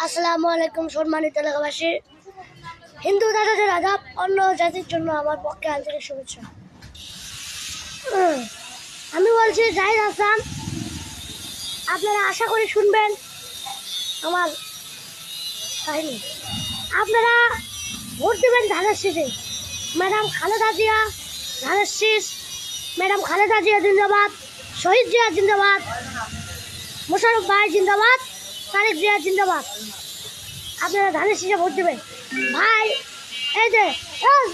আসসালামু আলাইকুম সম্মানিত এলাকাবাসী, হিন্দু দাদাদের আদাব, অন্য জাতির জন্য আমার পক্ষে আন্তরিক শুভেচ্ছা। আমি বলছি জাহিদ হাসান, আপনারা আশা করি শুনবেন আমার কাহিনী। আপনারা ভোট দেবেন ধানের শীষে। ম্যাডাম খালেদা জিয়া ধানের শীষ, ম্যাডাম খালেদা জিয়া জিন্দাবাদ, শহীদ জিয়া জিন্দাবাদ, মোশাররফ ভাই জিন্দাবাদ, তারেক জিয়া জিন্দাবাদ। আপনারা ধানের শীষে ভোট দেবেন ভাই। এই যে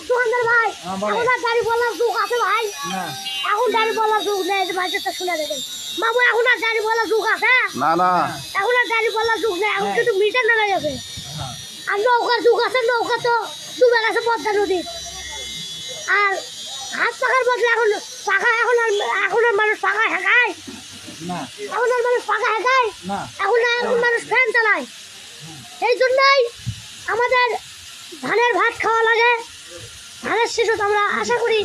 দোকানদার ভাই, এখন আর দাড়ি বলার যুগ আছে ভাই? এখন দাড়ি বলার যুগ নেই। ভাইটা শুনে দেখেন বাবু, এখন আর দাড়ি বলার যুগ আছে? না না, এখন আর দাড়ি বলার যুগ নেই। এখন কিন্তু মিটার নামে গেছে। আর নৌকার যুগ আছে, নৌকা তো ডুবে গেছে পদ্মা নদী। আর হাত পাখার বদলে এখন পাখা, এখন আর মানুষ পাখা হেঁকায়, এখন আর মানুষ পাখা হেঁকায়, এখন মানুষ ফ্যান চালায়। এই জন্যই আমাদের ধানের ভাত খাওয়া লাগে। ধানের শিশু আমরা আশা করি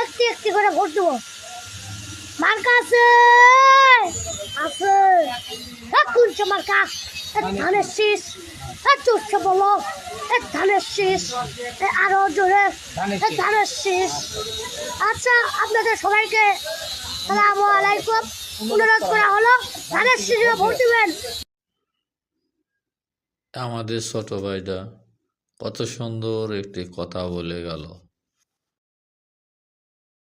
একটি একটি করে ভোট দেবো। মার্কা আছে আছে কোনছে মার্কা? ধানের শীষ। চুচ্ছে বলো ধানের শীষ, আরো জোরে ধানের শীষ। আচ্ছা, আপনাদের সবাইকে সালামু আলাইকুম অনুরোধ করা হলো, ধানের শীষে ভোট দিবেন। আমাদের ছোট ভাইটা কত সুন্দর একটি কথা বলে গেল।